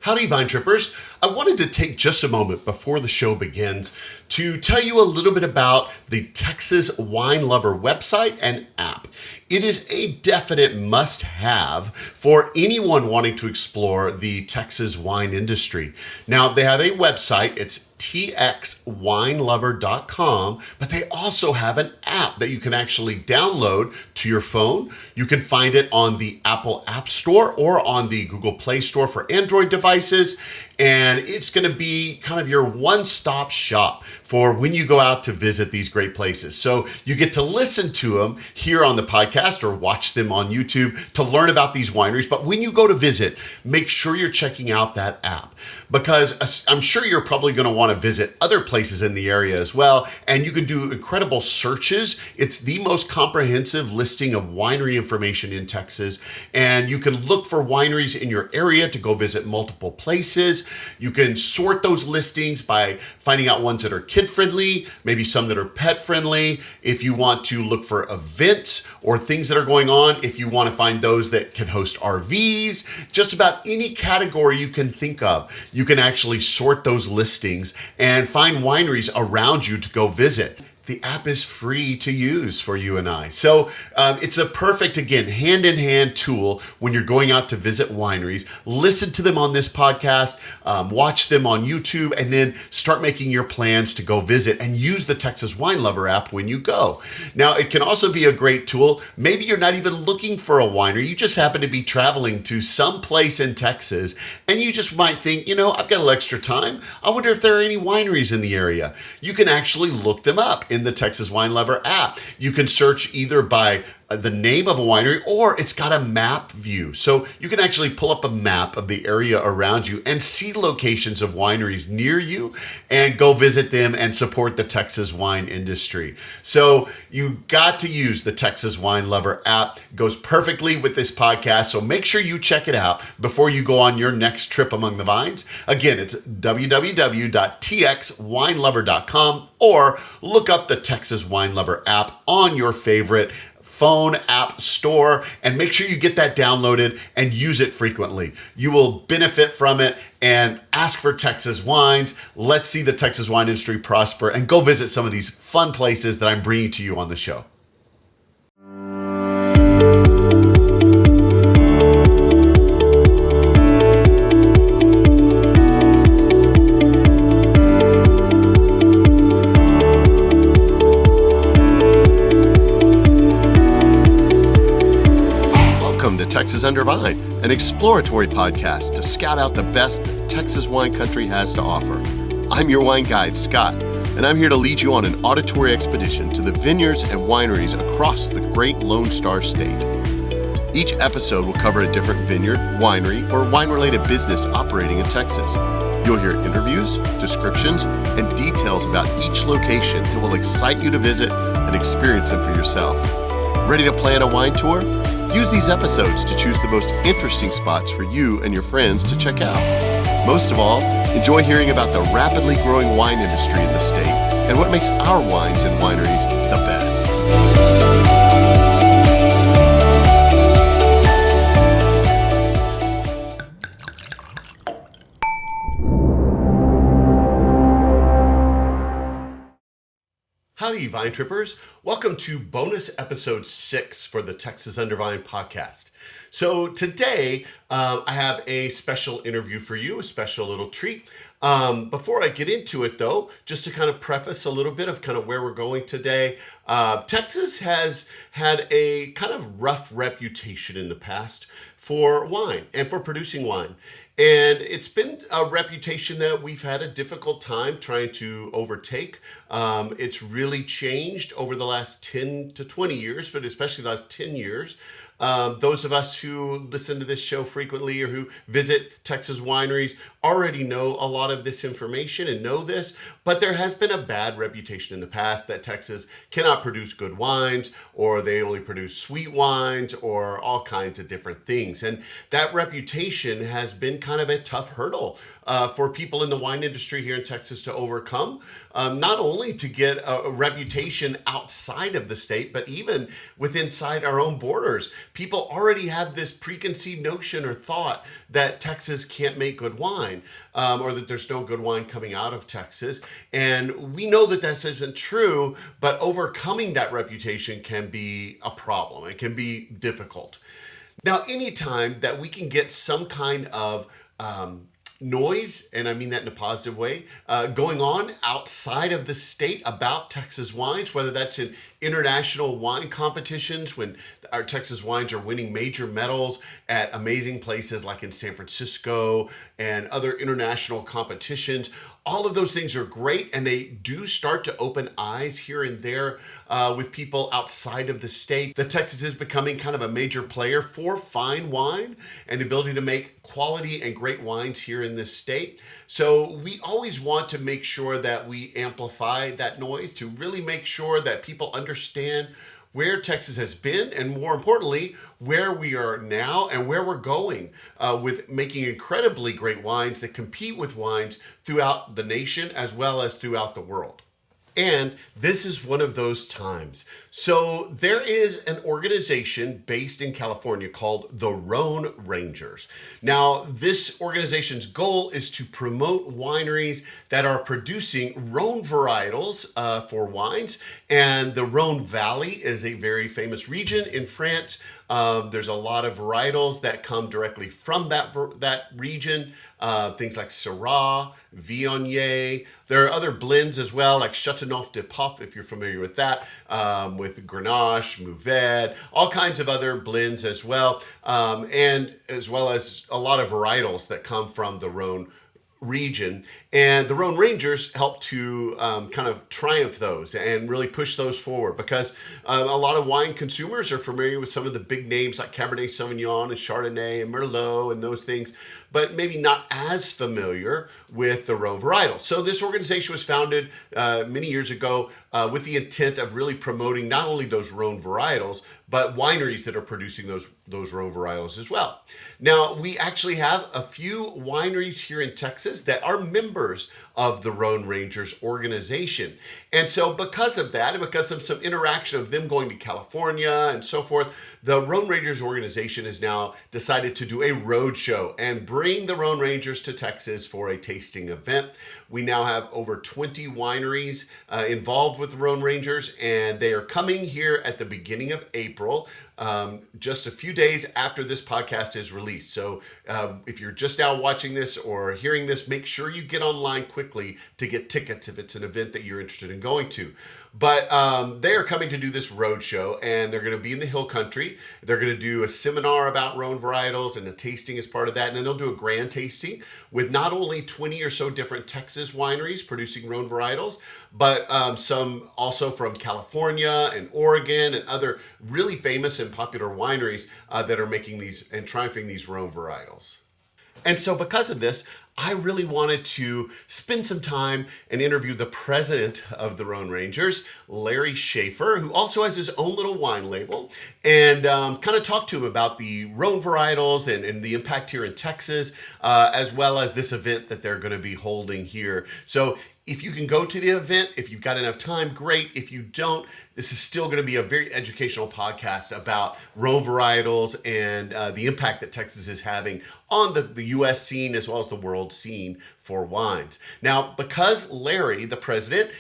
Howdy, Vine Trippers. I wanted to take just a moment before the show begins to tell you a little bit about the Texas Wine Lover website and app. It is a definite must-have for anyone wanting to explore the Texas wine industry. Now, they have a website. It's txwinelover.com, but they also have an app that you can actually download to your phone. You can find it on the Apple App Store or on the Google Play Store for Android devices. And it's going to be kind of your one-stop shop for when you go out to visit these great places. So you get to listen to them here on the podcast or watch them on YouTube to learn about these wineries. But when you go to visit, make sure you're checking out that app, because I'm sure you're probably going to want to visit other places in the area as well. And you can do incredible searches. It's the most comprehensive listing of winery information in Texas. And you can look for wineries in your area to go visit multiple places. You can sort those listings by finding out ones that are kid-friendly, maybe some that are pet-friendly. If you want to look for events or things that are going on, if you want to find those that can host RVs, just about any category you can think of, you can actually sort those listings and find wineries around you to go visit. The app is free to use for you and I. So it's a perfect, again, hand-in-hand tool when you're going out to visit wineries. Listen to them on this podcast, watch them on YouTube, and then start making your plans to go visit and use the Texas Wine Lover app when you go. Now, it can also be a great tool. Maybe you're not even looking for a winery. You just happen to be traveling to some place in Texas, and you just might think, I've got a little extra time. I wonder if there are any wineries in the area. You can actually look them up in the Texas Wine Lover app. You can search either by the name of a winery, or it's got a map view. So you can actually pull up a map of the area around you and see locations of wineries near you and go visit them and support the Texas wine industry. So you got to use the Texas Wine Lover app. It goes perfectly with this podcast. So make sure you check it out before you go on your next trip among the vines. Again, it's www.txwinelover.com, or look up the Texas Wine Lover app on your favorite phone app store and make sure you get that downloaded and use it frequently. You will benefit from it, and ask for Texas wines. Let's see the Texas wine industry prosper and go visit some of these fun places that I'm bringing to you on the show. Texas Under Vine, an exploratory podcast to scout out the best that Texas wine country has to offer. I'm your wine guide, Scott, and I'm here to lead you on an auditory expedition to the vineyards and wineries across the great Lone Star State. Each episode will cover a different vineyard, winery, or wine-related business operating in Texas. You'll hear interviews, descriptions, and details about each location that will excite you to visit and experience them for yourself. Ready to plan a wine tour? Use these episodes to choose the most interesting spots for you and your friends to check out. Most of all, enjoy hearing about the rapidly growing wine industry in the state and what makes our wines and wineries the best. Howdy, Vine Trippers. Welcome to bonus episode 6 for the Texas Under Vine podcast. So today, I have a special interview for you, a special little treat. Before I get into it, though, just to kind of preface a little bit of kind of where we're going today, Texas has had a kind of rough reputation in the past for wine and for producing wine. And it's been a reputation that we've had a difficult time trying to overtake. It's really changed over the last 10 to 20 years, but especially the last 10 years. Those of us who listen to this show frequently or who visit Texas wineries already know a lot of this information and know this, but there has been a bad reputation in the past that Texas cannot produce good wines, or they only produce sweet wines, or all kinds of different things. And that reputation has been kind of a tough hurdle for people in the wine industry here in Texas to overcome, not only to get a reputation outside of the state, but even inside our own borders. People already have this preconceived notion or thought that Texas can't make good wine, or that there's no good wine coming out of Texas. And we know that this isn't true, but overcoming that reputation can be a problem. It can be difficult. Now, anytime that we can get some kind of noise, and I mean that in a positive way, going on outside of the state about Texas wines, whether that's in international wine competitions when our Texas wines are winning major medals at amazing places like in San Francisco and other international competitions. All of those things are great, and they do start to open eyes here and there with people outside of the state. That Texas is becoming kind of a major player for fine wine and the ability to make quality and great wines here in this state. So we always want to make sure that we amplify that noise to really make sure that people understand where Texas has been, and more importantly, where we are now and where we're going with making incredibly great wines that compete with wines throughout the nation as well as throughout the world. And this is one of those times. So there is an organization based in California called the Rhone Rangers. Now, this organization's goal is to promote wineries that are producing Rhone varietals for wines. And the Rhone Valley is a very famous region in France. There's a lot of varietals that come directly from that region. Things like Syrah, Viognier. There are other blends as well, like Châteauneuf de Pape, if you're familiar with that, with Grenache, Mourvèdre, all kinds of other blends as well, and as well as a lot of varietals that come from the Rhone region. And the Rhone Rangers help to kind of triumph those and really push those forward, because a lot of wine consumers are familiar with some of the big names like Cabernet Sauvignon and Chardonnay and Merlot and those things, but maybe not as familiar with the Rhone varietal. So this organization was founded many years ago with the intent of really promoting not only those Rhone varietals, but wineries that are producing those Rhone varietals as well. Now, we actually have a few wineries here in Texas that are members of the Rhone Rangers organization. And so because of that, and because of some interaction of them going to California and so forth, the Rhone Rangers organization has now decided to do a roadshow and bring the Rhone Rangers to Texas for a tasting event. We now have over 20 wineries involved with the Rhone Rangers, and they are coming here at the beginning of April, just a few days after this podcast is released. So if you're just now watching this or hearing this, make sure you get online quickly to get tickets if it's an event that you're interested in going to. But they are coming to do this roadshow, and they're going to be in the Hill Country. They're going to do a seminar about Rhone varietals and a tasting as part of that. And then they'll do a grand tasting with not only 20 or so different Texas wineries producing Rhone varietals, but some also from California and Oregon and other really famous and popular wineries that are making these and triumphing these Rhone varietals. And so because of this, I really wanted to spend some time and interview the president of the Rhone Rangers, Larry Schaffer, who also has his own little wine label, and kind of talk to him about the Rhone varietals and the impact here in Texas, as well as this event that they're going to be holding here. So if you can go to the event, if you've got enough time, great. If you don't, this is still going to be a very educational podcast about Rhone varietals and the impact that Texas is having on the U.S. scene as well as the world scene for wines. Now, because Larry, the president,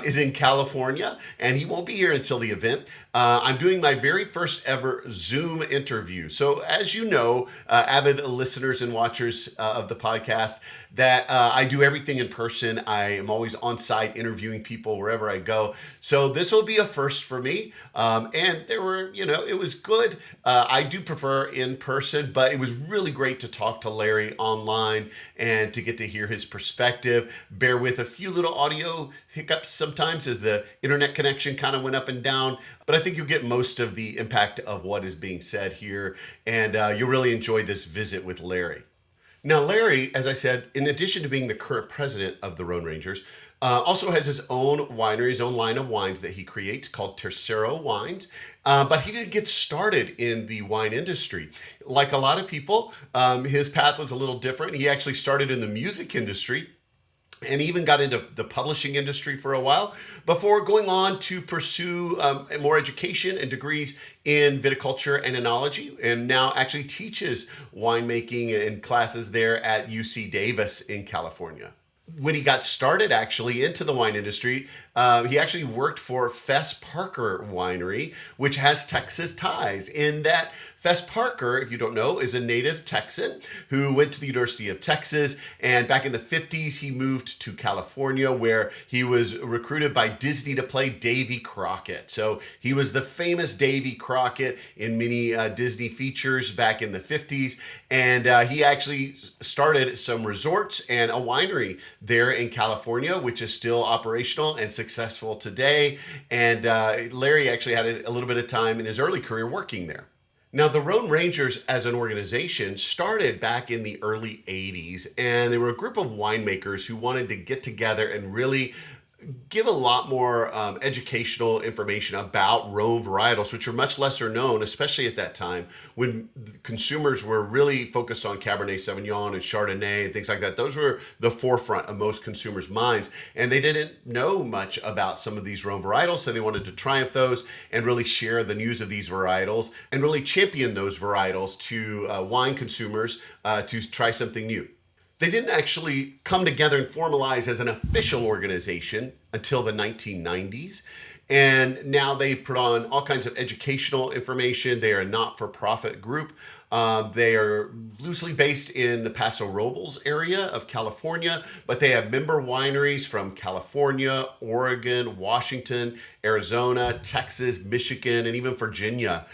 is in California and he won't be here until the event, I'm doing my very first ever Zoom interview. So as you know, avid listeners and watchers of the podcast, that I do everything in person. I am always on site interviewing people wherever I go. So this will be a first for me. And there were, it was good. I do prefer in person, but it was really great to talk to Larry online and to get to hear his perspective. Bear with a few little audio hiccups sometimes as the internet connection kind of went up and down, but I think you'll get most of the impact of what is being said here, and you'll really enjoy this visit with Larry. Now, Larry, as I said, in addition to being the current president of the Rhone Rangers, Also has his own winery, his own line of wines that he creates called Tercero Wines. But he didn't get started in the wine industry. Like a lot of people, his path was a little different. He actually started in the music industry and even got into the publishing industry for a while before going on to pursue more education and degrees in viticulture and enology, and now actually teaches winemaking and classes there at UC Davis in California. When he got started actually into the wine industry, he actually worked for Fess Parker Winery, which has Texas ties. In that, Fess Parker, if you don't know, is a native Texan who went to the University of Texas, and back in the 50s he moved to California, where he was recruited by Disney to play Davy Crockett. So he was the famous Davy Crockett in many Disney features back in the 50s, and he actually started some resorts and a winery there in California, which is still operational and successful today. And Larry actually had a little bit of time in his early career working there. Now, the Rhone Rangers as an organization started back in the early 80s, and they were a group of winemakers who wanted to get together and really give a lot more educational information about Rhone varietals, which are much lesser known, especially at that time when consumers were really focused on Cabernet Sauvignon and Chardonnay and things like that. Those were the forefront of most consumers' minds, and they didn't know much about some of these Rhone varietals, so they wanted to triumph those and really share the news of these varietals and really champion those varietals to wine consumers to try something new. They didn't actually come together and formalize as an official organization until the 1990s. And now they put on all kinds of educational information. They are a not-for-profit group. They are loosely based in the Paso Robles area of California, but they have member wineries from California, Oregon, Washington, Arizona, Texas, Michigan, and even Virginia,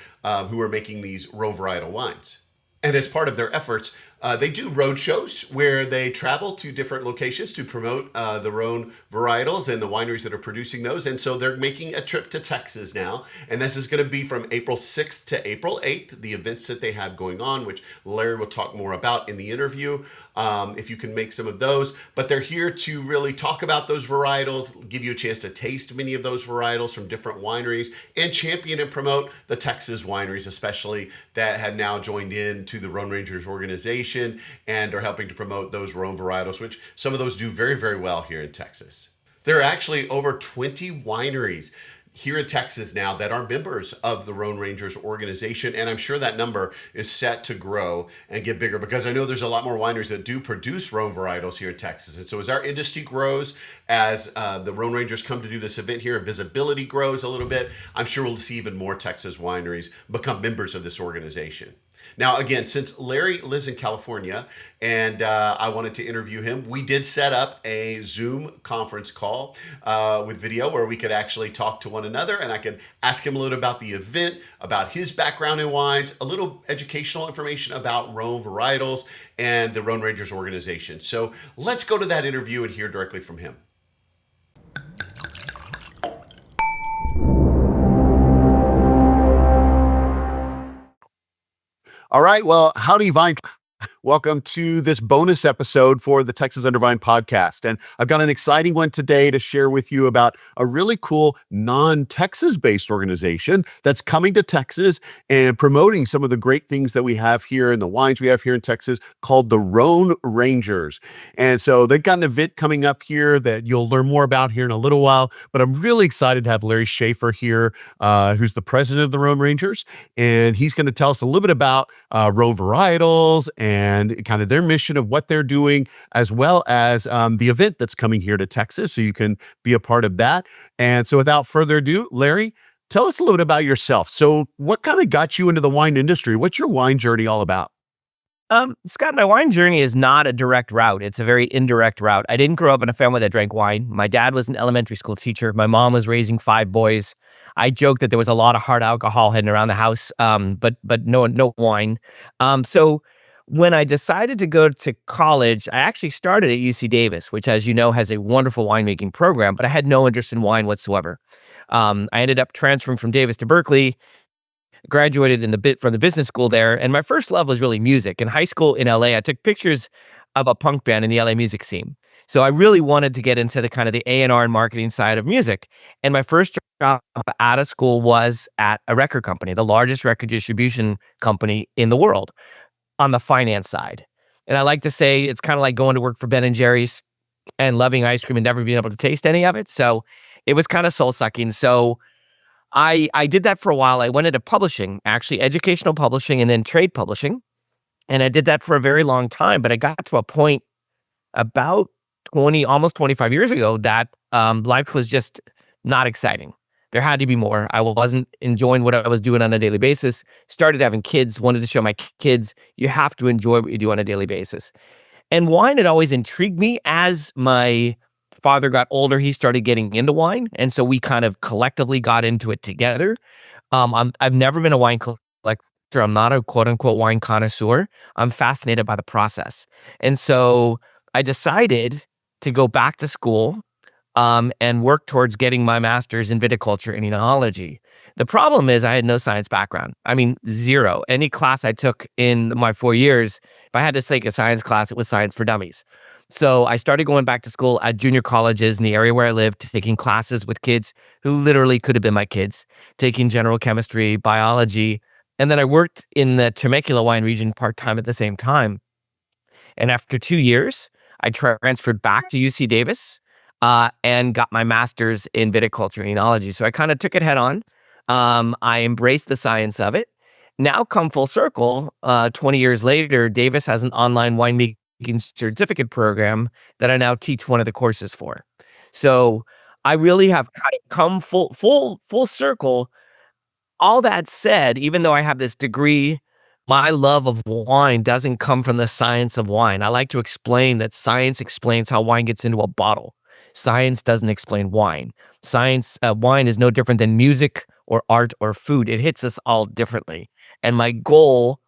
who are making these Rhone varietal wines. And as part of their efforts, they do road shows where they travel to different locations to promote the Rhone varietals and the wineries that are producing those. And so they're making a trip to Texas now. And this is going to be from April 6th to April 8th, the events that they have going on, which Larry will talk more about in the interview, if you can make some of those. But they're here to really talk about those varietals, give you a chance to taste many of those varietals from different wineries, and champion and promote the Texas wineries, especially that have now joined in to the Rhone Rangers organization and are helping to promote those Rhone varietals, which some of those do very, very well here in Texas. There are actually over 20 wineries here in Texas now that are members of the Rhone Rangers organization, and I'm sure that number is set to grow and get bigger, because I know there's a lot more wineries that do produce Rhone varietals here in Texas. And so as our industry grows, as the Rhone Rangers come to do this event here, and visibility grows a little bit, I'm sure we'll see even more Texas wineries become members of this organization. Now, again, since Larry lives in California and I wanted to interview him, we did set up a Zoom conference call with video where we could actually talk to one another, and I could ask him a little about the event, about his background in wines, a little educational information about Rhone varietals and the Rhone Rangers organization. So let's go to that interview and hear directly from him. All right. Well, howdy, Vine. Welcome to this bonus episode for the Texas Under Vine podcast. And I've got an exciting one today to share with you about a really cool non-Texas based organization that's coming to Texas and promoting some of the great things that we have here and the wines we have here in Texas, called the Rhone Rangers. And so they've got an event coming up here that you'll learn more about here in a little while. But I'm really excited to have Larry Schaffer here, who's the president of the Rhone Rangers. And he's going to tell us a little bit about Rhone varietals and kind of their mission of what they're doing, as well as the event that's coming here to Texas, so you can be a part of that. And so without further ado, Larry, tell us a little bit about yourself. So what kind of got you into the wine industry? What's your wine journey all about? Scott, my wine journey is not a direct route. It's a very indirect route. I didn't grow up in a family that drank wine. My dad was an elementary school teacher. My mom was raising 5 boys. I joke that there was a lot of hard alcohol hidden around the house, but no wine. So when I decided to go to college, I actually started at UC Davis, which, as you know, has a wonderful winemaking program, but I had no interest in wine whatsoever. I ended up transferring from Davis to Berkeley, graduated from the business school there, and my first love was really music. In high school in LA, I took pictures of a punk band in the LA music scene. So I really wanted to get into the kind of the A&R and marketing side of music. And my first job out of school was at a record company, the largest record distribution company in the world, on the finance side. And I like to say it's kind of like going to work for Ben and Jerry's and loving ice cream and never being able to taste any of it. So it was kind of soul sucking. So I did that for a while. I went into publishing, actually educational publishing and then trade publishing. And I did that for a very long time, but I got to a point about 20, almost 25 years ago that life was just not exciting. There had to be more. I wasn't enjoying what I was doing on a daily basis. Started having kids, wanted to show my kids, you have to enjoy what you do on a daily basis. And wine had always intrigued me. As my father got older, he started getting into wine. And so we kind of collectively got into it together. I've never been a wine collector. I'm not a quote unquote wine connoisseur. I'm fascinated by the process. And so I decided to go back to school and work towards getting my master's in viticulture and enology. The problem is I had no science background. I mean, zero. Any class I took in my 4 years, if I had to take a science class, it was science for dummies. So I started going back to school at junior colleges in the area where I lived, taking classes with kids who literally could have been my kids, taking general chemistry, biology. And then I worked in the Temecula wine region part-time at the same time. And after 2 years, I transferred back to UC Davis and got my master's in viticulture and enology. So I kind of took it head on. I embraced the science of it. Now come full circle, 20 years later, Davis has an online winemaking certificate program that I now teach one of the courses for. So I really have kind of come full circle. All that said, even though I have this degree, my love of wine doesn't come from the science of wine. I like to explain that science explains how wine gets into a bottle. Science doesn't explain wine. Wine is no different than music or art or food. It hits us all differently. And my goal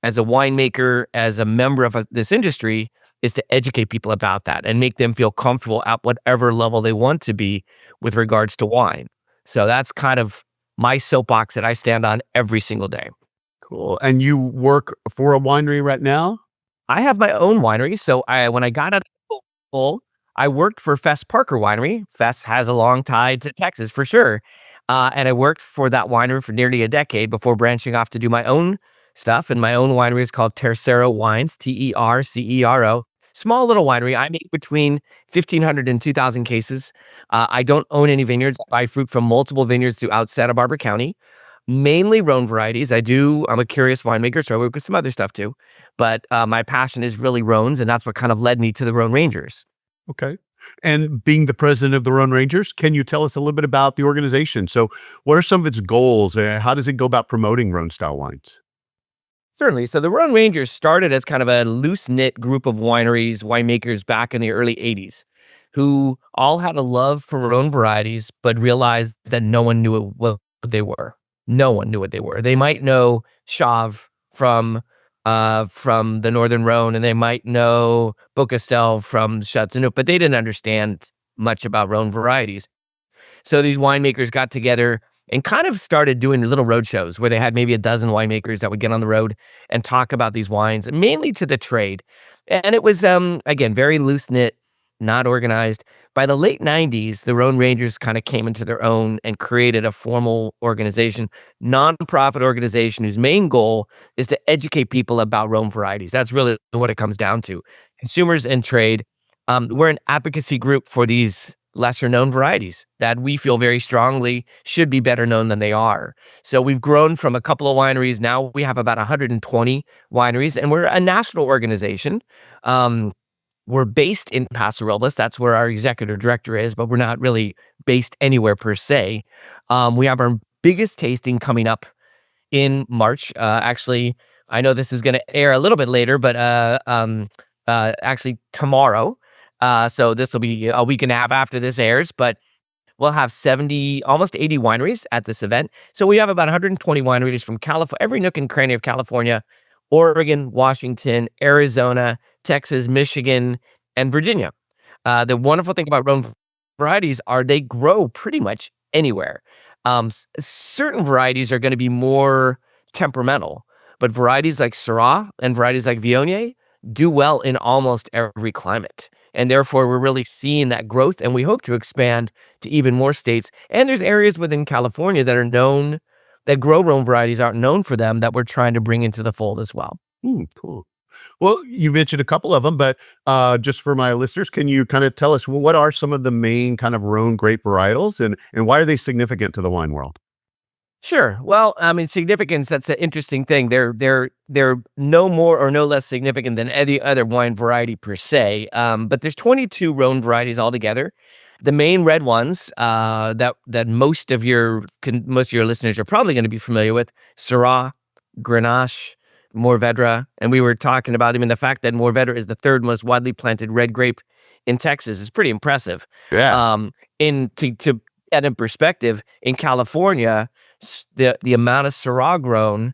as a winemaker, as a member of this industry, is to educate people about that and make them feel comfortable at whatever level they want to be with regards to wine. So that's kind of my soapbox that I stand on every single day. Cool. And you work for a winery right now? I have my own winery. So when I got out of school, I worked for Fess Parker Winery. Fess has a long tie to Texas for sure. And I worked for that winery for nearly a decade before branching off to do my own stuff. And my own winery is called Tercero Wines, Tercero. Small little winery. I make between 1,500 and 2,000 cases. I don't own any vineyards. I buy fruit from multiple vineyards throughout Santa Barbara County, mainly Rhone varieties. I'm a curious winemaker, so I work with some other stuff too. But my passion is really Rhones, and that's what kind of led me to the Rhone Rangers. Okay. And being the president of the Rhone Rangers, can you tell us a little bit about the organization? So what are some of its goals? How does it go about promoting Rhone style wines? Certainly. So the Rhone Rangers started as kind of a loose-knit group of winemakers back in the early 80s who all had a love for Rhone varieties, but realized that no one knew what they were. No one knew what they were. They might know Chave from the Northern Rhone, and they might know Beaucastel from Châteauneuf, but they didn't understand much about Rhone varieties. So these winemakers got together and kind of started doing little road shows where they had maybe a dozen winemakers that would get on the road and talk about these wines, mainly to the trade. And it was, again, very loose-knit, not organized. By the late 90s, the Rhone Rangers kind of came into their own and created a formal organization, nonprofit organization whose main goal is to educate people about Rhone varieties. That's really what it comes down to. Consumers and trade. We're an advocacy group for these lesser known varieties that we feel very strongly should be better known than they are. So we've grown from a couple of wineries. Now we have about 120 wineries, and we're a national organization. We're based in Paso Robles. That's where our executive director is, but we're not really based anywhere per se. We have our biggest tasting coming up in March. Actually, I know this is going to air a little bit later, but actually tomorrow. So this will be a week and a half after this airs, but we'll have 70, almost 80 wineries at this event. So we have about 120 wineries from California, every nook and cranny of California, Oregon, Washington, Arizona, Texas, Michigan, and Virginia. The wonderful thing about Rhone varieties are they grow pretty much anywhere. Certain varieties are going to be more temperamental, but varieties like Syrah and varieties like Viognier, do well in almost every climate. And therefore, we're really seeing that growth, and we hope to expand to even more states. And there's areas within California that are known, that grow Rhone varieties aren't known for them, that we're trying to bring into the fold as well. Cool. Well, you mentioned a couple of them, but just for my listeners, can you kind of tell us what are some of the main kind of Rhone grape varietals, and why are they significant to the wine world? Sure. Well, I mean, significance, that's an interesting thing. They're no more or no less significant than any other wine variety per se. But there's 22 Rhone varieties altogether. The main red ones that most of your listeners are probably going to be familiar with: Syrah, Grenache, Mourvèdre, and we were talking about even the fact that Mourvèdre is the third most widely planted red grape in Texas is pretty impressive. Yeah, To put that in perspective, in California, the amount of Syrah grown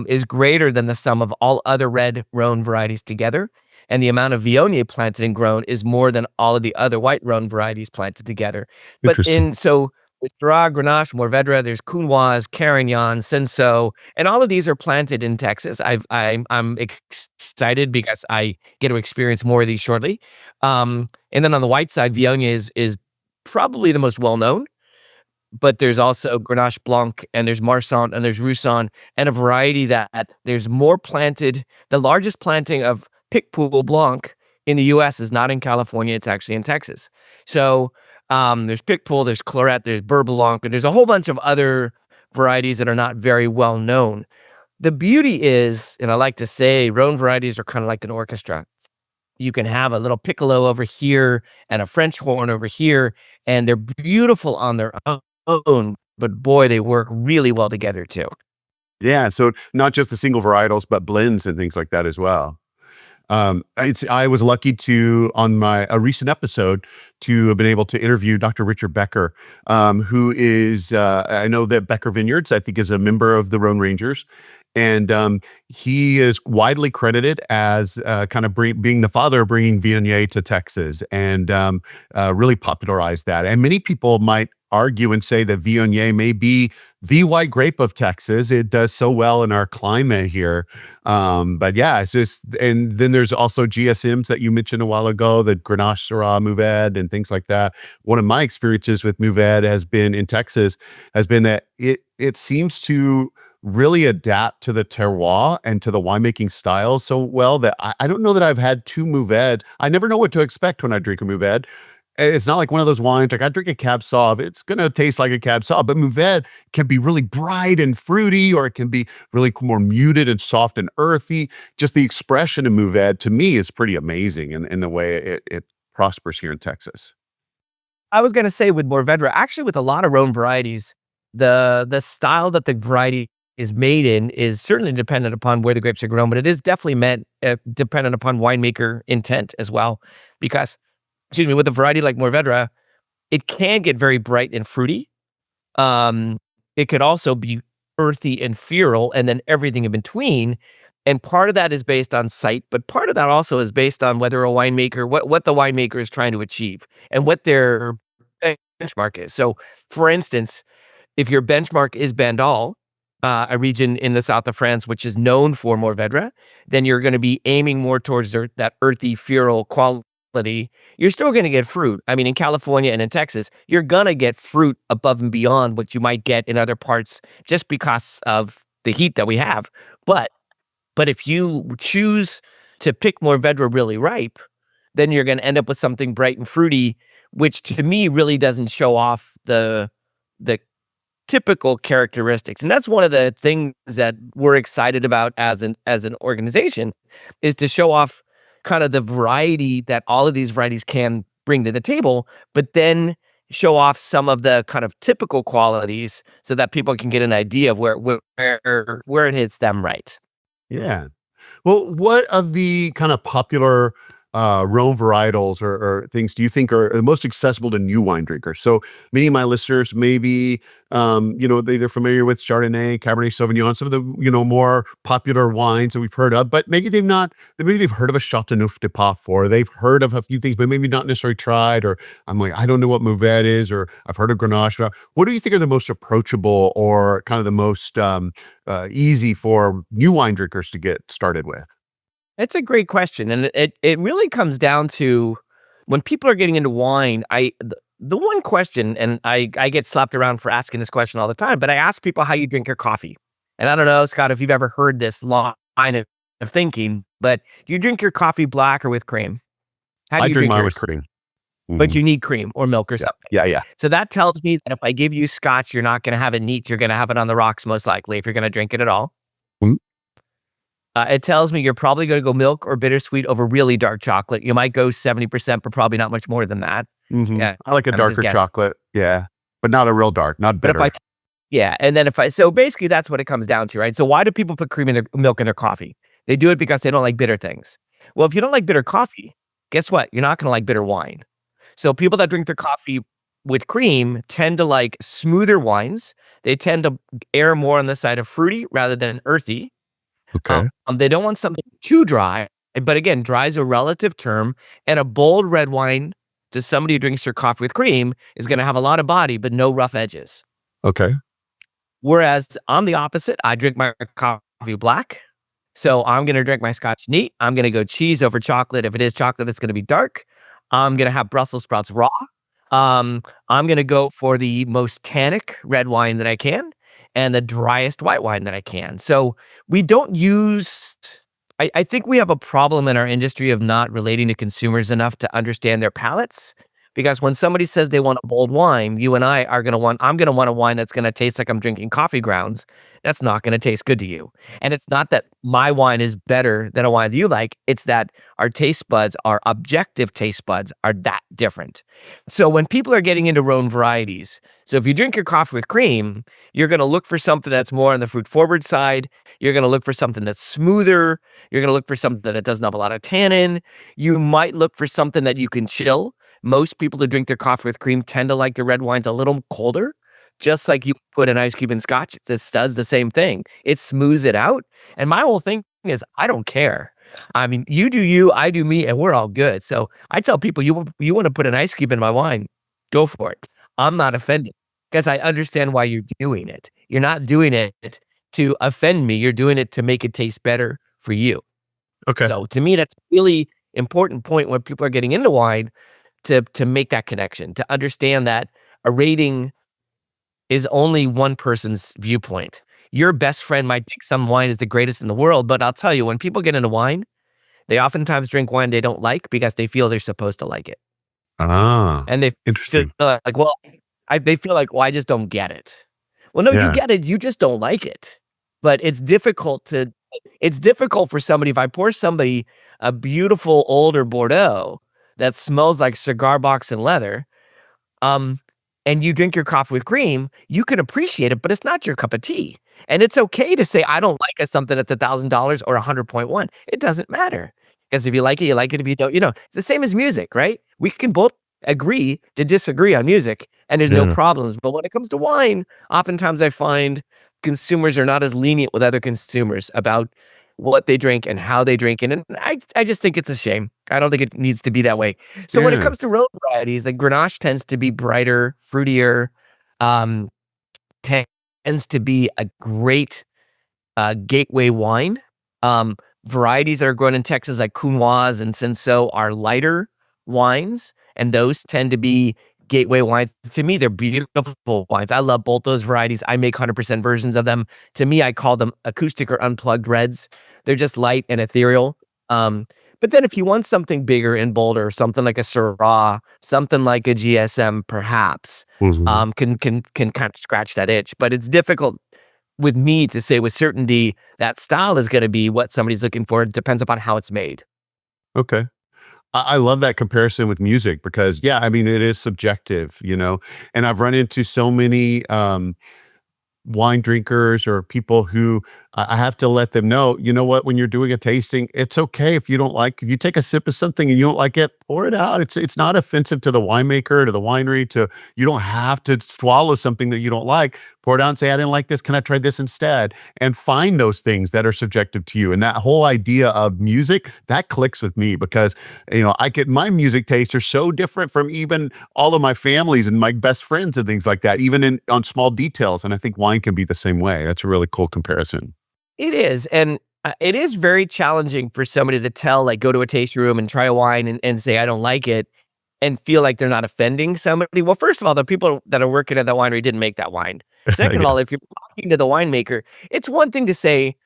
is greater than the sum of all other red Rhone varieties together, and the amount of Viognier planted and grown is more than all of the other white Rhone varieties planted together. But interesting. with Syrah, Grenache, Mourvèdre, there's Counoise, Carignan, Cinsault, and all of these are planted in Texas. I'm excited because I get to experience more of these shortly. And then on the white side, Viognier is probably the most well known, but there's also Grenache Blanc, and there's Marsanne, and there's Roussanne, and a variety that there's more planted. The largest planting of Picpoul Blanc in the U.S. is not in California; it's actually in Texas. So there's Picpoul, there's Claret, there's Beurre Blanc, and there's a whole bunch of other varieties that are not very well known. The beauty is, and I like to say, Rhone varieties are kind of like an orchestra. You can have a little piccolo over here and a French horn over here, and they're beautiful on their own, but boy, they work really well together too. Yeah, so not just the single varietals, but blends and things like that as well. I was lucky to, on a recent episode, to have been able to interview Dr. Richard Becker, who is, I know that Becker Vineyards, I think, is a member of the Rhone Rangers. And he is widely credited as being the father of bringing Viognier to Texas, and really popularized that. And many people might argue and say that Viognier may be the white grape of Texas. It does so well in our climate here. But yeah, it's just, and then there's also GSMs that you mentioned a while ago, the Grenache, Syrah, Mourvèdre, and things like that. One of my experiences with Mourvèdre has been in Texas, has been that it seems to really adapt to the terroir and to the winemaking style so well that I don't know that I've had two Mourvèdre. I never know what to expect when I drink a Mourvèdre. It's not like one of those wines, like I drink a Cab Sauv, it's going to taste like a Cab Sauv, but Mourvèdre can be really bright and fruity, or it can be really more muted and soft and earthy. Just the expression of Mourvèdre to me is pretty amazing in the way it prospers here in Texas. I was going to say with Mourvèdre, actually with a lot of Rhone varieties, the style that the variety is made in is certainly dependent upon where the grapes are grown, but it is definitely dependent upon winemaker intent as well. Because, excuse me, with a variety like Mourvèdre, it can get very bright and fruity. It could also be earthy and feral, and then everything in between. And part of that is based on site, but part of that also is based on whether a winemaker, what the winemaker is trying to achieve and what their benchmark is. So, for instance, if your benchmark is Bandol, a region in the south of France, which is known for Mourvèdre, then you're going to be aiming more towards that earthy, feral quality. You're still going to get fruit. I mean, in California and in Texas, you're going to get fruit above and beyond what you might get in other parts just because of the heat that we have. But if you choose to pick Mourvèdre really ripe, then you're going to end up with something bright and fruity, which to me really doesn't show off the typical characteristics. And that's one of the things that we're excited about as an organization, is to show off kind of the variety that all of these varieties can bring to the table, but then show off some of the kind of typical qualities so that people can get an idea of where it hits them right. Yeah. Well, what of the kind of popular Rhone varietals or things do you think are the most accessible to new wine drinkers? So many of my listeners maybe, they're familiar with Chardonnay, Cabernet Sauvignon, some of the, more popular wines that we've heard of, but maybe they've heard of a Châteauneuf de Pape, or they've heard of a few things, but maybe not necessarily tried, or I'm like, I don't know what Mourvèdre is, or I've heard of Grenache. What do you think are the most approachable or kind of the most easy for new wine drinkers to get started with? It's a great question, and it really comes down to when people are getting into wine. The one question, and I get slapped around for asking this question all the time, but I ask people how you drink your coffee. And I don't know, Scott, if you've ever heard this line of thinking, but do you drink your coffee black or with cream? How do I you drink drink mine yours? with cream. But you need cream or milk or something. Yeah. So that tells me that if I give you scotch, you're not going to have it neat. You're going to have it on the rocks, most likely, if you're going to drink it at all. Mhm. It tells me you're probably going to go milk or bittersweet over really dark chocolate. You might go 70%, but probably not much more than that. Yeah, I like a I'm just darker guessing. chocolate. Yeah. But not a real dark, not But bitter. and then so basically that's what it comes down to, right? So why do people put cream in their milk in their coffee? They do it because they don't like bitter things. Well, if you don't like bitter coffee, guess what? You're not going to like bitter wine. So people that drink their coffee with cream tend to like smoother wines. They tend to err more on the side of fruity rather than earthy. Okay. They don't want something too dry, but again, dry is a relative term, and a bold red wine to somebody who drinks their coffee with cream is going to have a lot of body, but no rough edges. Okay. Whereas I'm the opposite. I drink my coffee black. So I'm going to drink my scotch neat. I'm going to go cheese over chocolate. If it is chocolate, it's going to be dark. I'm going to have Brussels sprouts raw. I'm going to go for the most tannic red wine that I can and the driest white wine that I can. So we don't use, I think we have a problem in our industry of not relating to consumers enough to understand their palates. Because when somebody says they want a bold wine, you and I are going to want, I'm going to want a wine that's going to taste like I'm drinking coffee grounds. That's not going to taste good to you. And it's not that my wine is better than a wine that you like. It's that our taste buds, our objective taste buds are that different. So when people are getting into Rhone varieties, so if you drink your coffee with cream, you're going to look for something that's more on the fruit forward side. You're going to look for something that's smoother. You're going to look for something that doesn't have a lot of tannin. You might look for something that you can chill. Most people who drink their coffee with cream tend to like the red wines a little colder. Just like you put an ice cube in scotch, this does the same thing. It smooths it out. And my whole thing is, I don't care. I mean, you do you, I do me, and we're all good. So I tell people, you want to put an ice cube in my wine, go for it. I'm not offended because I understand why you're doing it. You're not doing it to offend me. You're doing it to make it taste better for you. Okay. So to me, that's a really important point when people are getting into wine to make that connection, to understand that a rating is only one person's viewpoint. Your best friend might think some wine is the greatest in the world, but I'll tell you, when people get into wine, they oftentimes drink wine they don't like because they feel they're supposed to like it. And they feel Interesting. like, well, they feel like, well, I just don't get it. Well, no, Yeah. you get it. You just don't like it. But it's difficult for somebody, if I pour somebody a beautiful older Bordeaux that smells like cigar box and leather, and you drink your coffee with cream, you can appreciate it, but it's not your cup of tea. And it's okay to say, I don't like something that's $1,000 or 100.1. It doesn't matter. Because if you like it, you like it. If you don't, it's the same as music, right? We can both agree to disagree on music and there's no problems. But when it comes to wine, oftentimes I find consumers are not as lenient with other consumers about what they drink and how they drink it. And I just think it's a shame. I don't think it needs to be that way. So when it comes to Rhone varieties, like Grenache tends to be brighter, fruitier, tends to be a great gateway wine. Varieties that are grown in Texas like Counoise and Cinsault are lighter wines, and those tend to be gateway wines. To me, they're beautiful wines. I love both those varieties. I make 100% versions of them. To me, I call them acoustic or unplugged reds. They're just light and ethereal. But then if you want something bigger and bolder, something like a Syrah, something like a GSM, perhaps, can kind of scratch that itch. But it's difficult with me to say with certainty that style is going to be what somebody's looking for. It depends upon how it's made. Okay. I love that comparison with music because, yeah, I mean, it is subjective, and I've run into so many wine drinkers or people who I have to let them know, you know what, when you're doing a tasting, it's okay if you don't like, if you take a sip of something and you don't like it, pour it out. It's not offensive to the winemaker, to the winery, you don't have to swallow something that you don't like. Pour it out and say, I didn't like this. Can I try this instead? And find those things that are subjective to you. And that whole idea of music, that clicks with me because, my music tastes are so different from even all of my families and my best friends and things like that, even on small details. And I think wine can be the same way. That's a really cool comparison. It is. And It is very challenging for somebody to tell, like, go to a tasting room and try a wine and say, I don't like it, and feel like they're not offending somebody. Well, first of all, the people that are working at that winery didn't make that wine. Second of Yeah. all, if you're talking to the winemaker, it's one thing to say,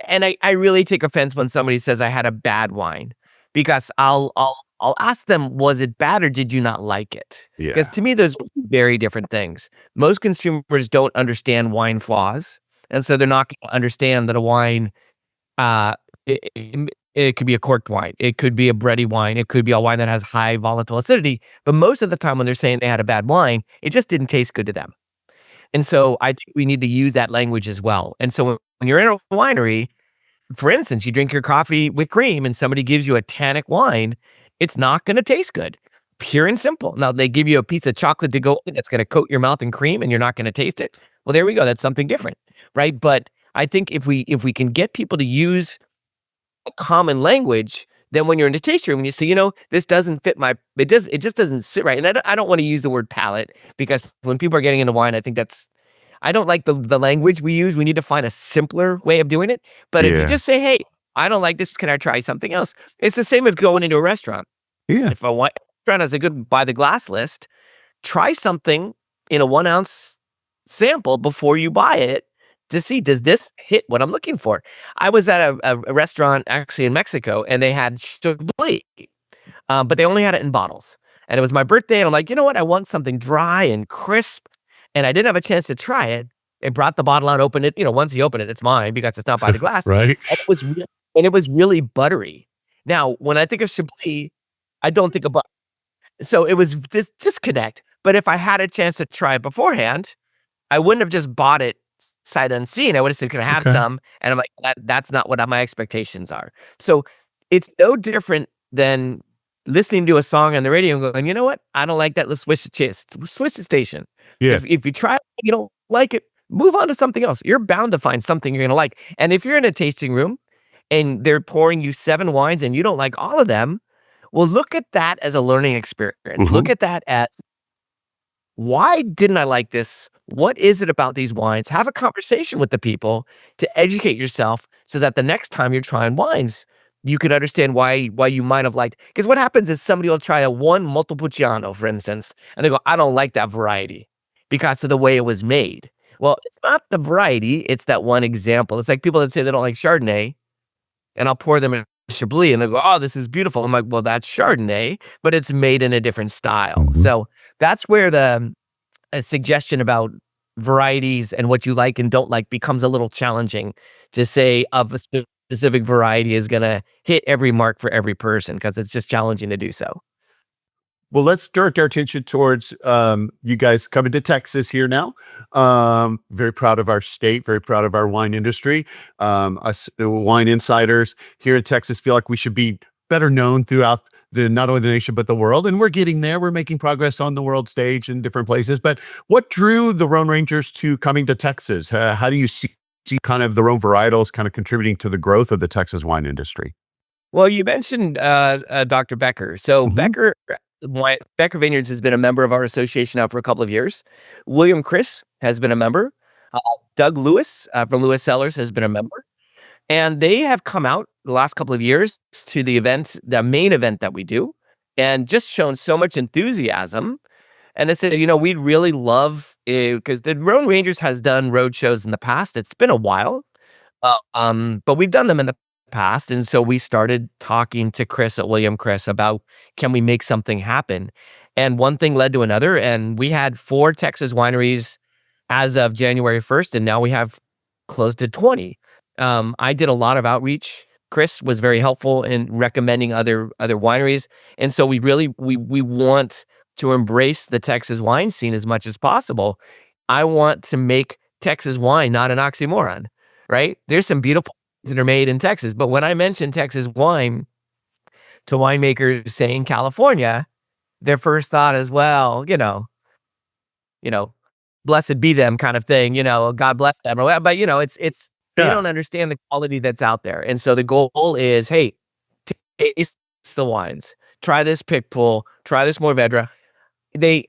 and I really take offense when somebody says I had a bad wine, because I'll ask them, was it bad or did you not like it? Because Yeah. to me, those are very different things. Most consumers don't understand wine flaws, and so they're not going to understand that a wine, uh, it could be a corked wine, it could be a bready wine, it could be a wine that has high volatile acidity. But most of the time, when they're saying they had a bad wine, it just didn't taste good to them. And so I think we need to use that language as well. And so when you're in a winery, for instance, you drink your coffee with cream and somebody gives you a tannic wine, it's not going to taste good. Pure and simple. Now they give you a piece of chocolate to go with it that's going to coat your mouth in cream and you're not going to taste it. Well, there we go. That's something different, right? But I think if we can get people to use a common language, then when you're in the tasting room and you say, this doesn't fit it just doesn't sit right. And I don't want to use the word palate, because when people are getting into wine, I don't like the language we use. We need to find a simpler way of doing it. But if you Yeah. just say, hey, I don't like this, can I try something else? It's the same as going into a restaurant. Yeah. If a restaurant has a good by the glass list, try something in a 1 ounce sample before you buy it to see, does this hit what I'm looking for? I was at a restaurant actually in Mexico, and they had Chablis, but they only had it in bottles. And it was my birthday, and I'm like, you know what? I want something dry and crisp, and I didn't have a chance to try it. They brought the bottle out, opened it. Once you open it, it's mine because it's not by the glass. Right. And it was really buttery. Now, when I think of Chablis, I don't think of butter. So it was this disconnect. But if I had a chance to try it beforehand, I wouldn't have just bought it sight unseen. I would have said, can I have Okay. some? And I'm like, that's not what my expectations are. So it's no different than listening to a song on the radio and going, you know what? I don't like that. Let's switch the station. Yeah. If you try it, you don't like it, move on to something else. You're bound to find something you're going to like. And if you're in a tasting room and they're pouring you 7 wines and you don't like all of them, well, look at that as a learning experience. Look at that as, why didn't I like this? What is it about these wines? Have a conversation with the people to educate yourself so that the next time you're trying wines, you could understand why you might have liked. Because what happens is somebody will try a one Montepulciano, for instance, and they go, I don't like that variety because of the way it was made. Well, it's not the variety, it's that one example. It's like people that say they don't like Chardonnay, and I'll pour them in Chablis, and they go, oh, this is beautiful. I'm like, well, that's Chardonnay, but it's made in a different style. So that's where the suggestion about varieties and what you like and don't like becomes a little challenging to say of a specific variety is going to hit every mark for every person, because it's just challenging to do so. Well, let's direct our attention towards you guys coming to Texas here now. Very proud of our state, very proud of our wine industry. Us wine insiders here in Texas feel like we should be better known throughout not only the nation, but the world. And we're getting there. We're making progress on the world stage in different places. But what drew the Rhone Rangers to coming to Texas? How do you see kind of the Rhone Varietals kind of contributing to the growth of the Texas wine industry? Well, you mentioned Dr. Becker. So Becker Vineyards has been a member of our association now for a couple of years. William Chris has been a member. Doug Lewis from Lewis Cellars has been a member. And they have come out the last couple of years to the main event that we do, and just shown so much enthusiasm. And they said, we'd really love, because the Rhone Rangers has done road shows in the past. It's been a while, but we've done them in the past. And so we started talking to Chris at William Chris about, can we make something happen? And one thing led to another. And we had 4 Texas wineries as of January 1st. And now we have close to 20. I did a lot of outreach. Chris was very helpful in recommending other wineries. And so we want to embrace the Texas wine scene as much as possible. I want to make Texas wine not an oxymoron, right? There's some beautiful wines that are made in Texas, but when I mention Texas wine to winemakers, say in California, their first thought is, well, blessed be them kind of thing, God bless them. But it's they don't understand the quality that's out there. And so the goal is, hey, taste the wines. Try this Picpoul, try this Mourvèdre.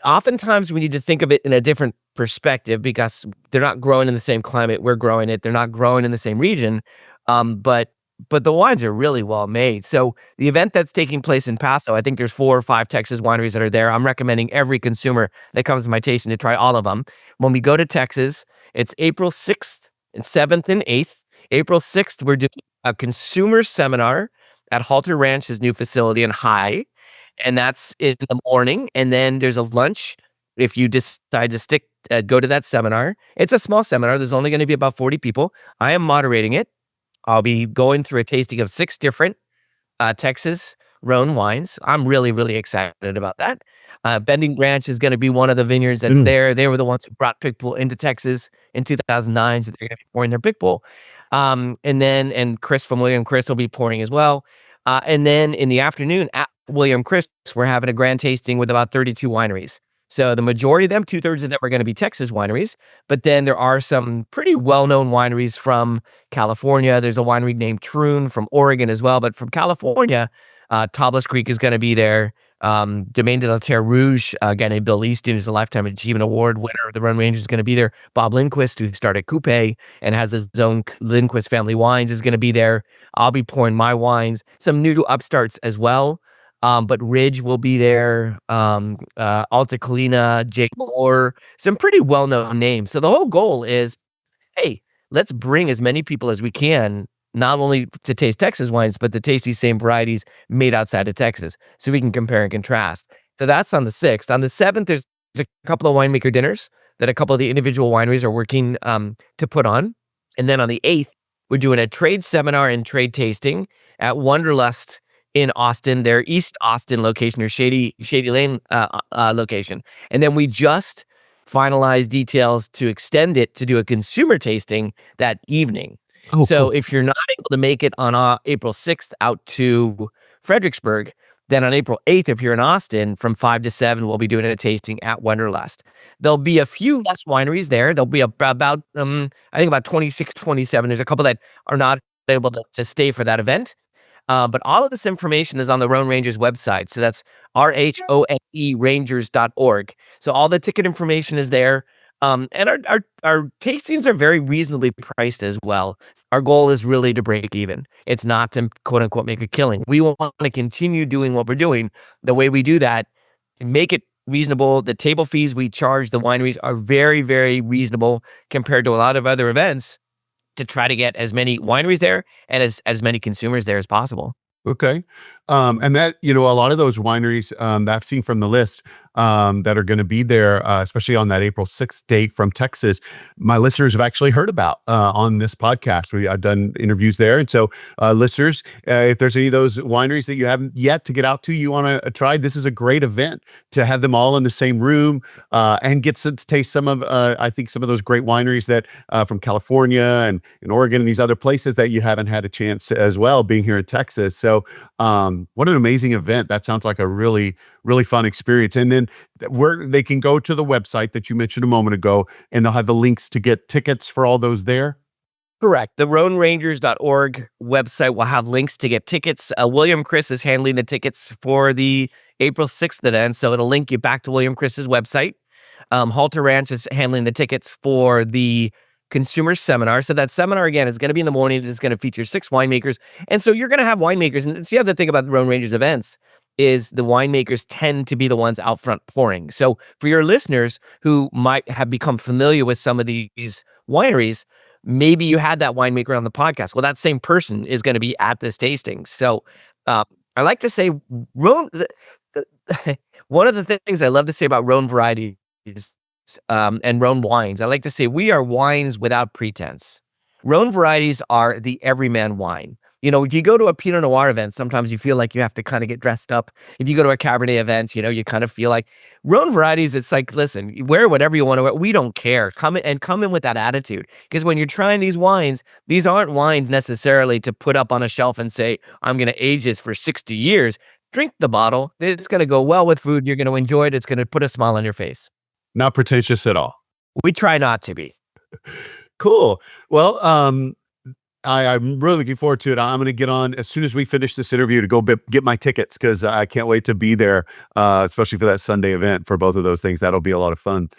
Oftentimes we need to think of it in a different perspective because they're not growing in the same climate we're growing it. They're not growing in the same region. But the wines are really well made. So the event that's taking place in Paso, I think there's 4 or 5 Texas wineries that are there. I'm recommending every consumer that comes to my tasting to try all of them. When we go to Texas, it's April 6th and 7th and 8th. April 6th, we're doing a consumer seminar at Halter Ranch's new facility in High, and that's in the morning. And then there's a lunch if you decide to go to that seminar. It's a small seminar. There's only going to be about 40 people. I am moderating it. I'll be going through a tasting of 6 different Texas Rhone wines. I'm really, really excited about that. Bending Branch is going to be one of the vineyards that's there. They were the ones who brought Pickpool into Texas in 2009, so they're going to be pouring their Pickpool. And Chris from William Chris will be pouring as well. And then in the afternoon at William Chris, we're having a grand tasting with about 32 wineries. So the majority of them, 2/3 of them are going to be Texas wineries, but then there are some pretty well-known wineries from California. There's a winery named Troon from Oregon as well, but from California, Tablas Creek is going to be there. Domaine de la Terre Rouge, a guy named Bill Easton, who's a Lifetime Achievement Award winner of the Rhone Rangers, is going to be there. Bob Lindquist, who started Coupe and has his own Lindquist Family Wines, is going to be there. I'll be pouring my wines. Some new upstarts as well. But Ridge will be there, Alta Colina, Jake Moore, some pretty well-known names. So the whole goal is, hey, let's bring as many people as we can, not only to taste Texas wines, but to taste these same varieties made outside of Texas, so we can compare and contrast. So that's on the 6th. On the 7th, there's a couple of winemaker dinners that a couple of the individual wineries are working to put on. And then on the 8th, we're doing a trade seminar and trade tasting at Wanderlust in Austin, their East Austin location, or Shady Lane location. And then we just finalized details to extend it to do a consumer tasting that evening. So if you're not able to make it on April 6th out to Fredericksburg, then on April 8th, if you're in Austin, from 5 to 7, we'll be doing a tasting at Wanderlust. There'll be a few less wineries there. There'll be about I think about 26, 27. There's a couple that are not able to stay for that event. But all of this information is on the Rhone Rangers website. So that's RHONE Rangers.org. So all the ticket information is there. And our tastings are very reasonably priced as well. Our goal is really to break even. It's not to quote unquote make a killing. We want to continue doing what we're doing. The way we do that, make it reasonable. The table fees we charge the wineries are very, very reasonable compared to a lot of other events, to try to get as many wineries there and as many consumers there as possible. Okay. And that, a lot of those wineries that I've seen from the list that are going to be there, especially on that April 6th date from Texas, my listeners have actually heard about on this podcast. I've done interviews there. And so listeners, if there's any of those wineries that you haven't yet to get out to, you want to try, this is a great event to have them all in the same room and get to taste some of, I think, some of those great wineries that from California and Oregon and these other places that you haven't had a chance as well, being here in Texas. So what an amazing event. That sounds like a really, really fun experience. And then where they can go to the website that you mentioned a moment ago, and they'll have the links to get tickets for all those there. Correct. The RhoneRangers.org website will have links to get tickets. William Chris is handling the tickets for the April 6th event, so it'll link you back to William Chris's website. Halter Ranch is handling the tickets for the consumer seminar. So that seminar, again, is going to be in the morning. It's going to feature 6 winemakers. And so you're going to have winemakers. And the other thing about the Rhone Rangers events is the winemakers tend to be the ones out front pouring. So for your listeners who might have become familiar with some of these wineries, maybe you had that winemaker on the podcast. Well, that same person is going to be at this tasting. So I like to say one of the things I love to say about Rhone Varietals and Rhone wines, I like to say we are wines without pretense. Rhone varieties are the everyman wine. If you go to a Pinot Noir event, sometimes you feel like you have to kind of get dressed up. If you go to a Cabernet event, you kind of feel like Rhone varieties. It's like, listen, wear whatever you want to wear. We don't care. Come in with that attitude. Because when you're trying these wines, these aren't wines necessarily to put up on a shelf and say, I'm going to age this for 60 years. Drink the bottle. It's going to go well with food. You're going to enjoy it. It's going to put a smile on your face. Not pretentious at all. We try not to be. Cool. Well, I'm really looking forward to it. I'm going to get on as soon as we finish this interview to go get my tickets because I can't wait to be there, especially for that Sunday event for both of those things. That'll be a lot of fun.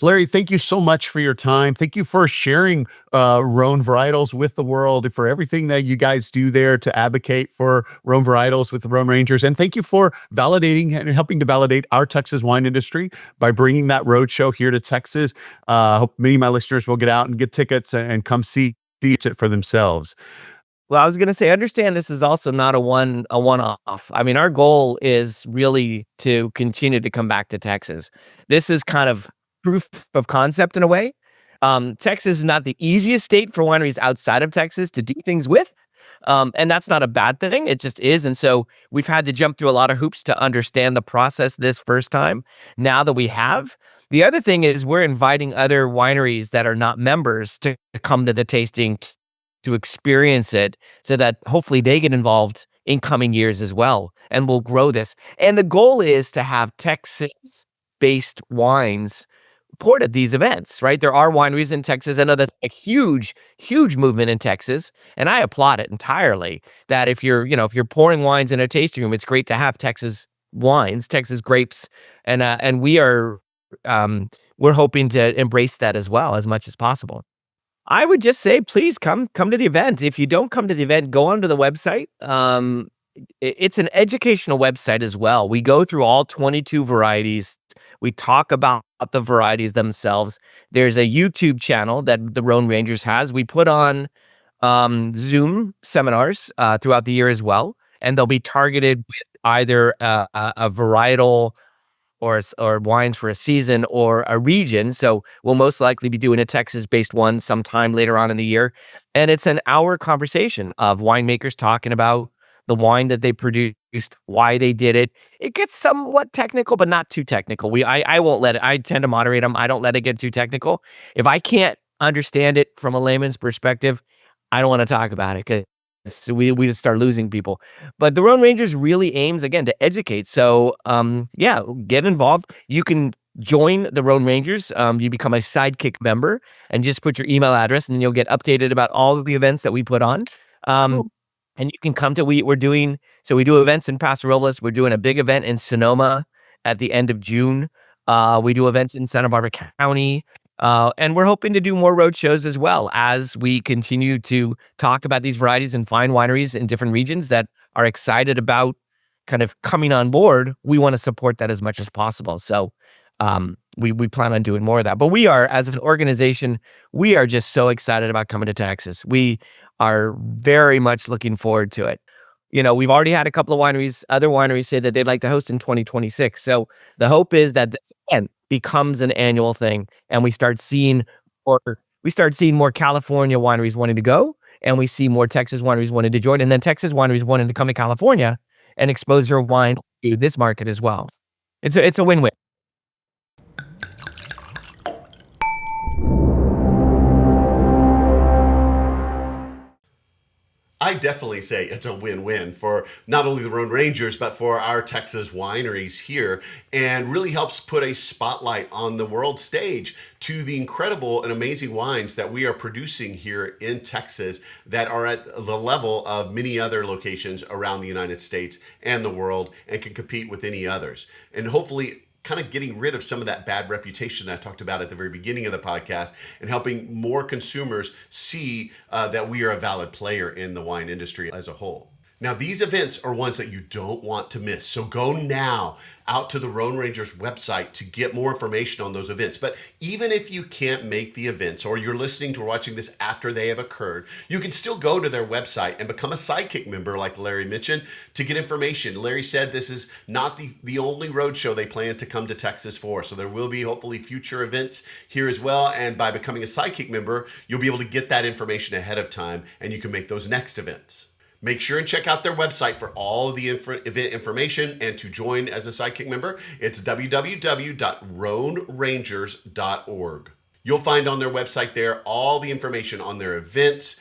Larry, thank you so much for your time. Thank you for sharing Rhone Varietals with the world, for everything that you guys do there to advocate for Rhone Varietals with the Rhone Rangers. And thank you for validating and helping to validate our Texas wine industry by bringing that roadshow here to Texas. I hope many of my listeners will get out and get tickets and come see it for themselves. Well, I was going to say, understand this is also not a one-off. I mean, our goal is really to continue to come back to Texas. This is kind of proof of concept in a way. Texas is not the easiest state for wineries outside of Texas to do things with. And that's not a bad thing. It just is. And so we've had to jump through a lot of hoops to understand the process this first time. Now that we have, the other thing is we're inviting other wineries that are not members to come to the tasting to experience it so that hopefully they get involved in coming years as well. And we'll grow this. And the goal is to have Texas-based wines poured at these events, right? There are wineries in Texas. I know that's a huge, huge movement in Texas, and I applaud it entirely. That if you're pouring wines in a tasting room, it's great to have Texas wines, Texas grapes, and we're hoping to embrace that as well as much as possible. I would just say, please come to the event. If you don't come to the event, go onto the website. It's an educational website as well. We go through all 22 varieties. We talk about the varieties themselves. There's a YouTube channel that the Rhone Rangers has. We put on Zoom seminars throughout the year as well, and they'll be targeted with either a varietal or wines for a season or a region. So we'll most likely be doing a Texas-based one sometime later on in the year. And it's an hour conversation of winemakers talking about the wine that they produced, why they did it. It gets somewhat technical, but not too technical. I won't let it. I tend to moderate them. I don't let it get too technical. If I can't understand it from a layman's perspective, I don't want to talk about it because we just start losing people. But the Rhone Rangers really aims, again, to educate. So, yeah, get involved. You can join the Rhone Rangers. You become a Sidekick member and just put your email address and you'll get updated about all of the events that we put on. And you can come to, we do events in Paso Robles. We're doing a big event in Sonoma at the end of June. We do events in Santa Barbara County. And we're hoping to do more road shows as well as we continue to talk about these varieties and find wineries in different regions that are excited about kind of coming on board. We want to support that as much as possible. So we plan on doing more of that. But we are, as an organization, we are just so excited about coming to Texas. We are very much looking forward to it. We've already had a couple of other wineries say that they'd like to host in 2026. So the hope is that this, again, becomes an annual thing and we start seeing more California wineries wanting to go, and we see more Texas wineries wanting to join, and then Texas wineries wanting to come to California and expose their wine to this market as well. It's a win-win. I definitely say it's a win-win for not only the Rhone Rangers, but for our Texas wineries here, and really helps put a spotlight on the world stage to the incredible and amazing wines that we are producing here in Texas that are at the level of many other locations around the United States and the world and can compete with any others. And hopefully kind of getting rid of some of that bad reputation that I talked about at the very beginning of the podcast and helping more consumers see that we are a valid player in the wine industry as a whole. Now, these events are ones that you don't want to miss. So go now out to the Rhone Rangers website to get more information on those events. But even if you can't make the events, or you're listening to or watching this after they have occurred, you can still go to their website and become a Sidekick member, like Larry mentioned, to get information. Larry said this is not the only roadshow they plan to come to Texas for. So there will be hopefully future events here as well. And by becoming a Sidekick member, you'll be able to get that information ahead of time and you can make those next events. Make sure and check out their website for all of the event information and to join as a Sidekick member. It's www.rhonerangers.org. You'll find on their website there all the information on their events,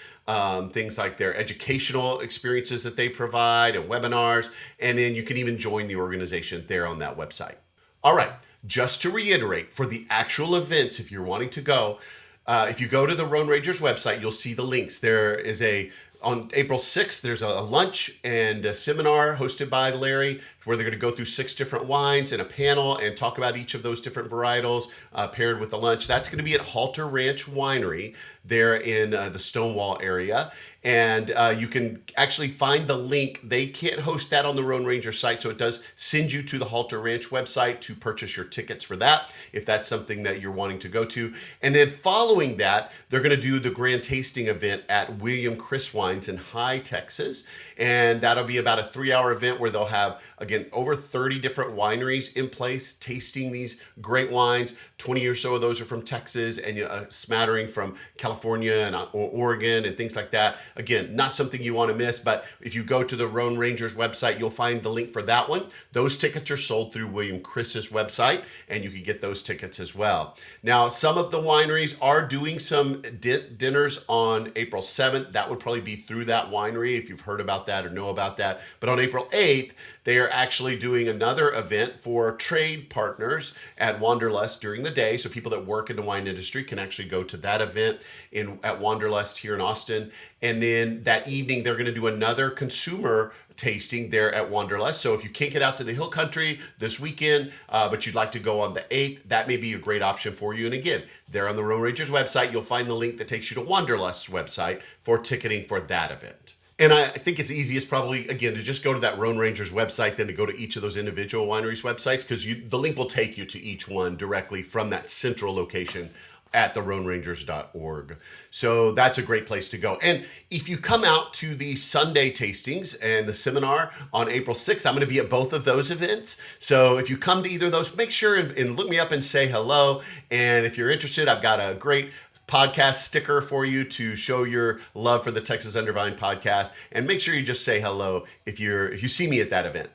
things like their educational experiences that they provide and webinars, and then you can even join the organization there on that website. All right, just to reiterate, for the actual events, if you're wanting to go, If you go to the Rhone Rangers website, you'll see the links. There is on April 6th, there's a lunch and a seminar hosted by Larry where they're going to go through 6 different wines and a panel and talk about each of those different varietals paired with the lunch. That's going to be at Halter Ranch Winery there in the Stonewall area. And you can actually find the link. They can't host that on the Rhone Ranger site, so it does send you to the Halter Ranch website to purchase your tickets for that, if that's something that you're wanting to go to. And then following that, they're going to do the grand tasting event at William Chris Wines in High, Texas. And that'll be about a 3-hour event where they'll have, again, over 30 different wineries in place tasting these great wines. 20 or so of those are from Texas, and a smattering from California and Oregon and things like that. Again, not something you want to miss, but if you go to the Rhone Rangers website, you'll find the link for that one. Those tickets are sold through William Chris's website, and you can get those tickets as well. Now, some of the wineries are doing some dinners on April 7th. That would probably be through that winery if you've heard about that or know about that. But on April 8th, they are actually doing another event for trade partners at Wanderlust during the day. So people that work in the wine industry can actually go to that event at Wanderlust here in Austin. And then that evening, they're going to do another consumer tasting there at Wanderlust. So if you can't get out to the Hill Country this weekend, but you'd like to go on the 8th, that may be a great option for you. And again, there on the Rhone Rangers website, you'll find the link that takes you to Wanderlust's website for ticketing for that event. And I think it's easiest probably, again, to just go to that Rhone Rangers website than to go to each of those individual wineries' websites, because the link will take you to each one directly from that central location at the rhonerangers.org. So that's a great place to go. And if you come out to the Sunday tastings and the seminar on April 6th, I'm going to be at both of those events. So if you come to either of those, make sure and look me up and say hello. And if you're interested, I've got a great podcast sticker for you to show your love for the Texas Under Vine podcast. And make sure you just say hello if you see me at that event.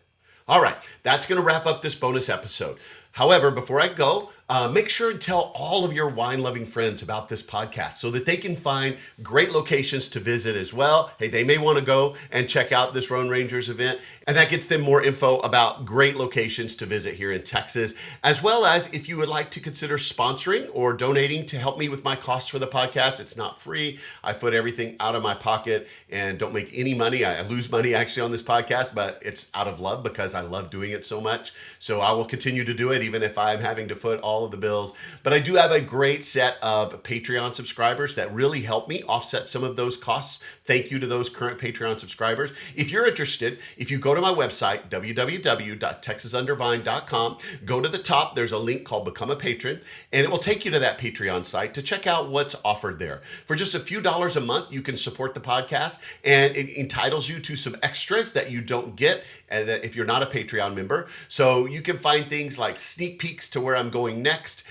All right, that's going to wrap up this bonus episode. However, before I go, make sure and tell all of your wine-loving friends about this podcast so that they can find great locations to visit as well. Hey, they may want to go and check out this Rhone Rangers event, and that gets them more info about great locations to visit here in Texas, as well as if you would like to consider sponsoring or donating to help me with my costs for the podcast. It's not free. I foot everything out of my pocket and don't make any money. I lose money actually on this podcast, but it's out of love because I love doing it so much. So I will continue to do it even if I'm having to foot all of the bills. But I do have a great set of Patreon subscribers that really help me offset some of those costs. Thank you to those current Patreon subscribers. If you're interested, if you go to my website, www.texasundervine.com, go to the top, there's a link called Become a Patron, and it will take you to that Patreon site to check out what's offered there. For just a few dollars a month, you can support the podcast, and it entitles you to some extras that you don't get if you're not a Patreon member. So you can find things like sneak peeks to where I'm going next.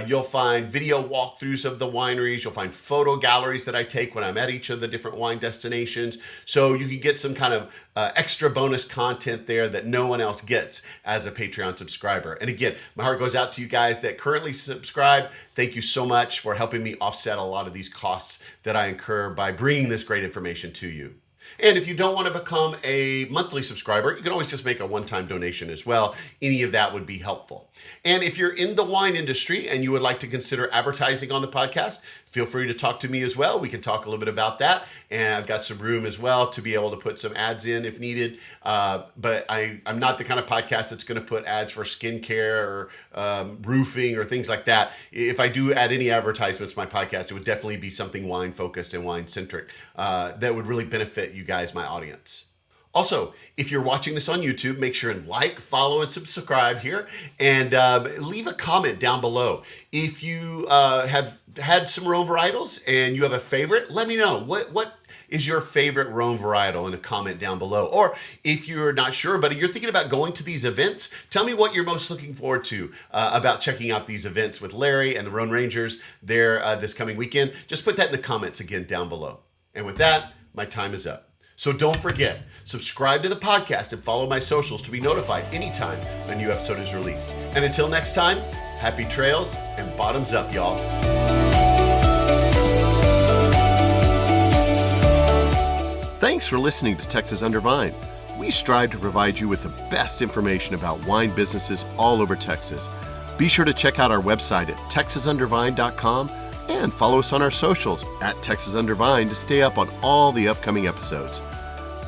You'll find video walkthroughs of the wineries. You'll find photo galleries that I take when I'm at each of the different wine destinations. So you can get some kind of extra bonus content there that no one else gets as a Patreon subscriber. And again, my heart goes out to you guys that currently subscribe. Thank you so much for helping me offset a lot of these costs that I incur by bringing this great information to you. And if you don't want to become a monthly subscriber, you can always just make a one-time donation as well. Any of that would be helpful. And if you're in the wine industry and you would like to consider advertising on the podcast, feel free to talk to me as well. We can talk a little bit about that. And I've got some room as well to be able to put some ads in if needed. But I'm not the kind of podcast that's going to put ads for skincare or roofing or things like that. If I do add any advertisements to my podcast, it would definitely be something wine-focused and wine-centric that would really benefit you guys, my audience. Also, if you're watching this on YouTube, make sure and like, follow, and subscribe here, and leave a comment down below. If you have had some Rhone Varietals and you have a favorite, let me know. What is your favorite Rhone Varietal in a comment down below? Or if you're not sure, but you're thinking about going to these events, tell me what you're most looking forward to about checking out these events with Larry and the Rhone Rangers there this coming weekend. Just put that in the comments again down below. And with that, my time is up. So don't forget, subscribe to the podcast and follow my socials to be notified anytime a new episode is released. And until next time, happy trails and bottoms up, y'all. Thanks for listening to Texas Under Vine. We strive to provide you with the best information about wine businesses all over Texas. Be sure to check out our website at texasundervine.com And follow us on our socials at Texas Under Vine to stay up on all the upcoming episodes.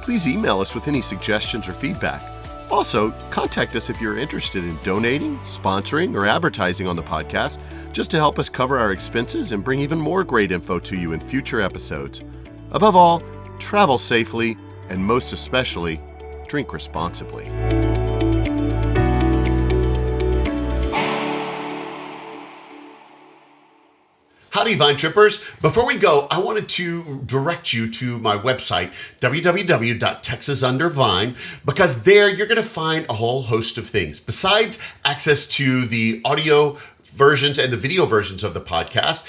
Please email us with any suggestions or feedback. Also, contact us if you're interested in donating, sponsoring, or advertising on the podcast, just to help us cover our expenses and bring even more great info to you in future episodes. Above all, travel safely, and most especially, drink responsibly. Howdy, Vine Trippers. Before we go, I wanted to direct you to my website, www.texasundervine, because there you're going to find a whole host of things. Besides access to the audio versions and the video versions of the podcast,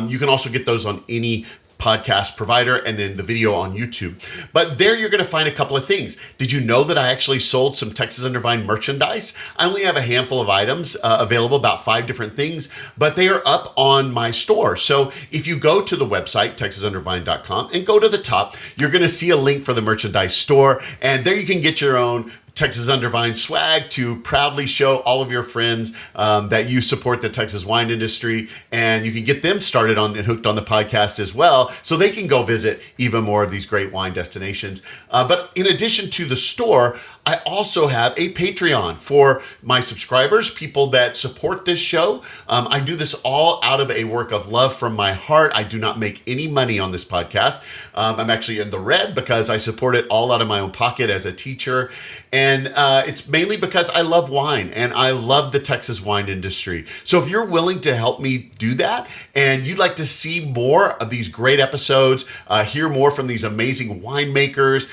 you can also get those on any podcast provider, and then the video on YouTube. But there you're going to find a couple of things. Did you know that I actually sold some Texas Under Vine merchandise? I only have a handful of items available, about 5 different things, but they are up on my store. So if you go to the website, texasundervine.com, and go to the top, you're going to see a link for the merchandise store, and there you can get your own Texas Under Vine swag to proudly show all of your friends that you support the Texas wine industry, and you can get them started on and hooked on the podcast as well, so they can go visit even more of these great wine destinations. But in addition to the store, I also have a Patreon for my subscribers, people that support this show. I do this all out of a work of love from my heart. I do not make any money on this podcast. I'm actually in the red because I support it all out of my own pocket as a teacher. And it's mainly because I love wine and I love the Texas wine industry. So if you're willing to help me do that and you'd like to see more of these great episodes, hear more from these amazing winemakers,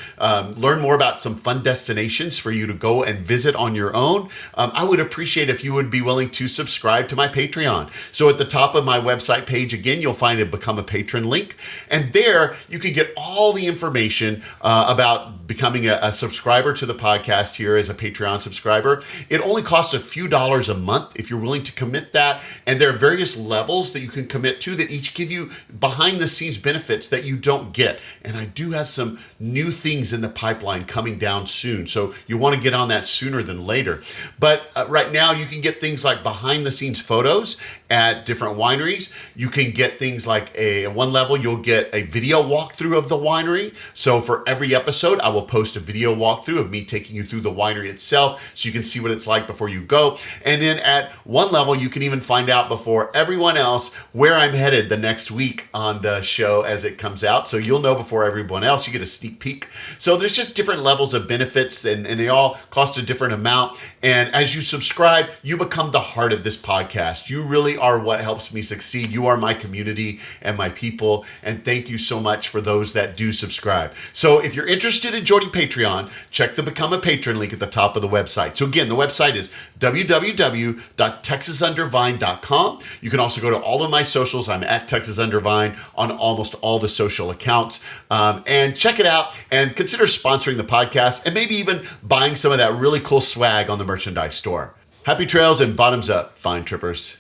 learn more about some fun destinations for you to go and visit on your own, I would appreciate if you would be willing to subscribe to my Patreon. So at the top of my website page, again, you'll find a Become a Patron link. And there you can get all the information about becoming a subscriber to the podcast here as a Patreon subscriber. It only costs a few dollars a month if you're willing to commit that. And there are various levels that you can commit to that each give you behind the scenes benefits that you don't get. And I do have some new things in the pipeline coming down soon. So you want to get on that sooner than later. But right now you can get things like behind the scenes photos at different wineries. You can get things like at one level, you'll get a video walkthrough of the winery. So for every episode, I will post a video walkthrough of me taking you through the winery itself so you can see what it's like before you go. And then at one level, you can even find out before everyone else where I'm headed the next week on the show as it comes out. So you'll know before everyone else. You get a sneak peek. So there's just different levels of benefits, and they all cost a different amount. And as you subscribe, you become the heart of this podcast. You really are what helps me succeed. You are my community and my people. And thank you so much for those that do subscribe. So if you're interested in joining Patreon, check the Become a Patron link at the top of the website. So again, the website is www.texasundervine.com. You can also go to all of my socials. I'm at Texas Under Vine on almost all the social accounts. And check it out and consider sponsoring the podcast and maybe even buying some of that really cool swag on the merchandise store. Happy trails and bottoms up, Vine Trippers.